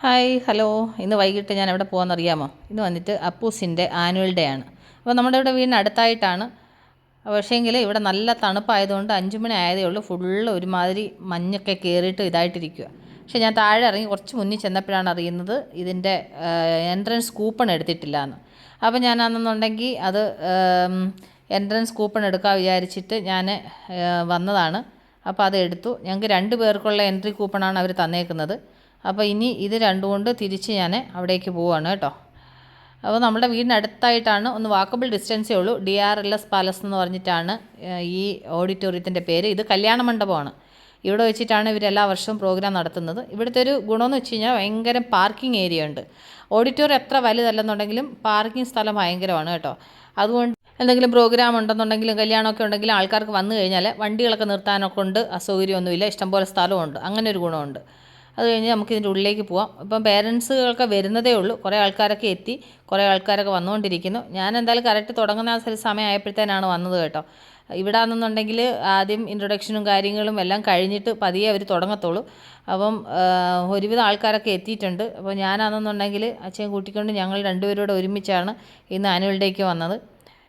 Hi hello. ഇന്ന് വൈകിട്ട് ഞാൻ എവിടെ പോകുമെന്നറിയാമോ? ഇന്ന് വന്നിട്ട് അപ്പൂസിൻ്റെ ആനുവൽ ഡേ ആണ്. അപ്പോൾ നമ്മുടെ ഇവിടെ വീടിന് അടുത്തായിട്ടാണ്. പക്ഷേങ്കിൽ ഇവിടെ നല്ല തണുപ്പായതുകൊണ്ട് 5 മണി ആയതേ ഉള്ളൂ. ഫുള്ള് ഒരുമാതിരി മഞ്ഞൊക്കെ കയറിയിട്ട് ഇതായിട്ടിരിക്കുക. പക്ഷേ ഞാൻ താഴെ ഇറങ്ങി കുറച്ച് മുന്നിൽ ചെന്നപ്പോഴാണ് അറിയുന്നത് ഇതിൻ്റെ എൻട്രൻസ് കൂപ്പൺ എടുത്തിട്ടില്ല എന്ന്. അപ്പോൾ ഞാനാണെന്നുണ്ടെങ്കിൽ അത് എൻട്രൻസ് കൂപ്പൺ എടുക്കാൻ വിചാരിച്ചിട്ട് ഞാൻ വന്നതാണ്. അപ്പോൾ അത് എടുത്തു. ഞങ്ങൾക്ക് 2 പേർക്കുള്ള എൻട്രി കൂപ്പണാണ് അവർ തന്നേക്കുന്നത്. അപ്പോൾ ഇനി ഇത് രണ്ടും കൊണ്ട് തിരിച്ച് ഞാൻ അവിടേക്ക് പോവുകയാണ് കേട്ടോ. അപ്പോൾ നമ്മുടെ വീടിനടുത്തായിട്ടാണ്, ഒന്ന് വാക്കബിൾ ഡിസ്റ്റൻസേ ഉള്ളൂ. DRLS പാലസ് എന്ന് പറഞ്ഞിട്ടാണ് ഈ ഓഡിറ്റോറിയത്തിൻ്റെ പേര്. ഇത് കല്യാണ മണ്ഡപമാണ്. ഇവിടെ വെച്ചിട്ടാണ് ഇവരെല്ലാ വർഷവും പ്രോഗ്രാം നടത്തുന്നത്. ഇവിടുത്തെ ഒരു ഗുണമെന്ന് വെച്ച് കഴിഞ്ഞാൽ ഭയങ്കര പാർക്കിംഗ് ഏരിയ ഉണ്ട്. ഓഡിറ്റോറിയം എത്ര വലുതല്ലെന്നുണ്ടെങ്കിലും പാർക്കിംഗ് സ്ഥലം ഭയങ്കരമാണ് കേട്ടോ. അതുകൊണ്ട് എന്തെങ്കിലും പ്രോഗ്രാം ഉണ്ടെന്നുണ്ടെങ്കിലും കല്യാണമൊക്കെ ഉണ്ടെങ്കിലും ആൾക്കാർക്ക് വന്നു കഴിഞ്ഞാൽ വണ്ടികളൊക്കെ നിർത്താനൊക്കെ ഉണ്ട്, അസൗകര്യമൊന്നുമില്ല, ഇഷ്ടംപോലെ സ്ഥലമുണ്ട്. അങ്ങനെ ഒരു ഗുണമുണ്ട്. അത് കഴിഞ്ഞ് നമുക്ക് ഇതിൻ്റെ ഉള്ളിലേക്ക് പോവാം. ഇപ്പം പേരൻസുകളൊക്കെ വരുന്നതേ ഉള്ളൂ. കുറേ ആൾക്കാരൊക്കെ എത്തി, കുറേ ആൾക്കാരൊക്കെ വന്നുകൊണ്ടിരിക്കുന്നു. ഞാൻ എന്തായാലും കറക്റ്റ് തുടങ്ങുന്ന സമയമായപ്പോഴത്തേനാണ് വന്നത് കേട്ടോ. ഇവിടെ ആണെന്നുണ്ടെങ്കിൽ ആദ്യം ഇൻട്രൊഡക്ഷനും കാര്യങ്ങളും എല്ലാം കഴിഞ്ഞിട്ട് പതിയെ അവർ തുടങ്ങത്തുള്ളൂ. അപ്പം ഒരുവിധം ആൾക്കാരൊക്കെ എത്തിയിട്ടുണ്ട്. അപ്പോൾ ഞാനാണെന്നുണ്ടെങ്കിൽ അച്ഛൻ കൂട്ടിക്കൊണ്ട് ഞങ്ങൾ രണ്ടുപേരോട് ഒരുമിച്ചാണ് ഇന്ന് ആനുവൽ ഡേക്ക് വന്നത്.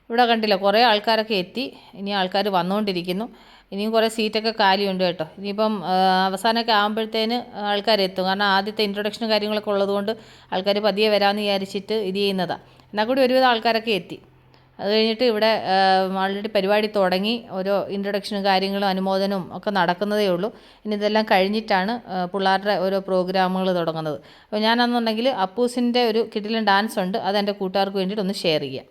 ഇവിടെ കണ്ടില്ല, കുറേ ആൾക്കാരൊക്കെ എത്തി, ഇനി ആൾക്കാർ വന്നുകൊണ്ടിരിക്കുന്നു. ഇനിയും കുറേ സീറ്റൊക്കെ കാലിയുണ്ട് കേട്ടോ. ഇനിയിപ്പം അവസാനമൊക്കെ ആകുമ്പോഴത്തേന് ആൾക്കാരെത്തും. കാരണം ആദ്യത്തെ ഇൻട്രൊഡക്ഷനും കാര്യങ്ങളൊക്കെ ഉള്ളതുകൊണ്ട് ആൾക്കാർ പതിയെ വരാമെന്ന് വിചാരിച്ചിട്ട് ഇത് ചെയ്യുന്നതാണ്. എന്നാൽ കൂടി ഒരുവിധം ആൾക്കാരൊക്കെ എത്തി. അത് കഴിഞ്ഞിട്ട് ഇവിടെ ആൾറെഡി പരിപാടി തുടങ്ങി. ഓരോ ഇൻട്രൊഡക്ഷനും കാര്യങ്ങളും അനുമോദനവും ഒക്കെ നടക്കുന്നതേ ഉള്ളൂ. ഇനി ഇതെല്ലാം കഴിഞ്ഞിട്ടാണ് പിള്ളേരുടെ ഓരോ പ്രോഗ്രാമുകൾ തുടങ്ങുന്നത്. അപ്പോൾ ഞാനെന്നുണ്ടെങ്കിൽ അപ്പൂസിൻ്റെ ഒരു കിടിലൻ ഡാൻസ് ഉണ്ട്, അതെൻ്റെ കൂട്ടുകാർക്ക് വേണ്ടിയിട്ട് ഒന്ന് ഷെയർ ചെയ്യാം.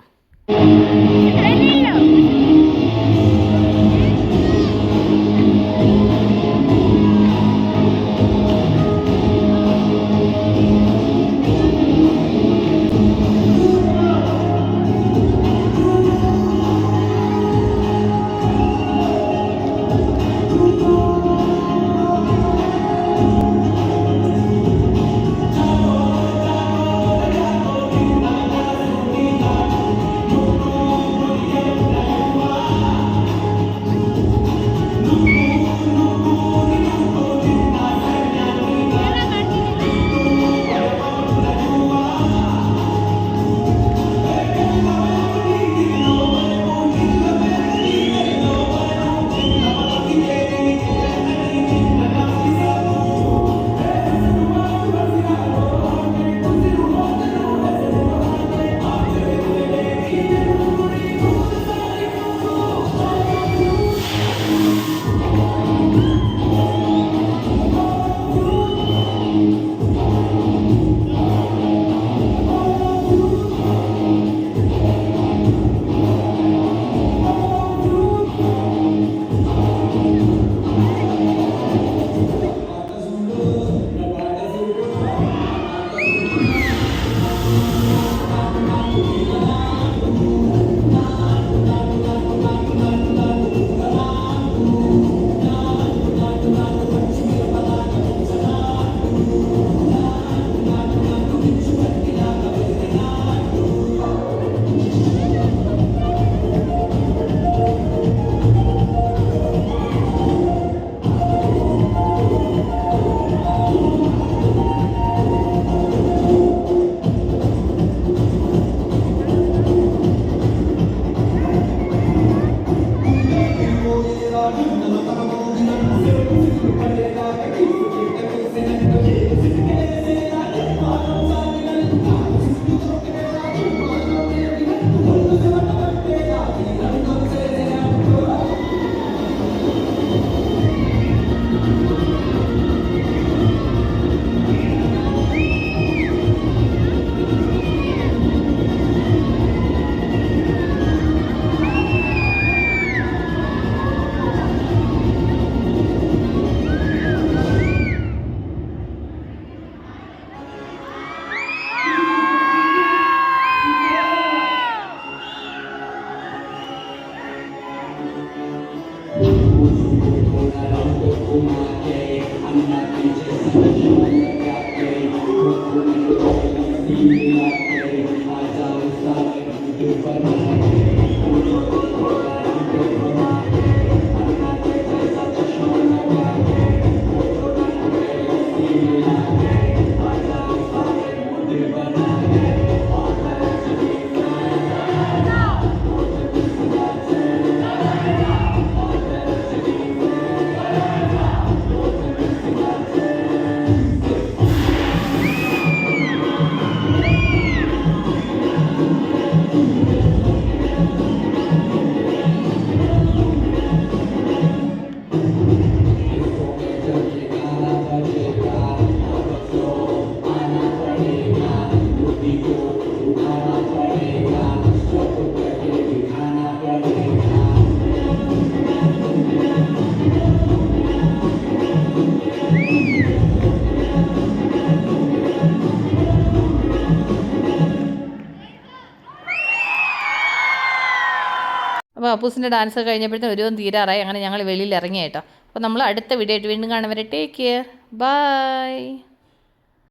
അപ്പോൾ അപ്പൂസിൻ്റെ ഡാൻസ് കഴിഞ്ഞപ്പോഴത്തേക്കും ഒരു തീരാറായി. അങ്ങനെ ഞങ്ങൾ വെളിയിൽ ഇറങ്ങി കേട്ടോ. അപ്പോൾ നമ്മൾ അടുത്ത വീഡിയോ ആയിട്ട് വീണ്ടും കാണും വരെ ടേക്ക് കെയർ. ബൈ.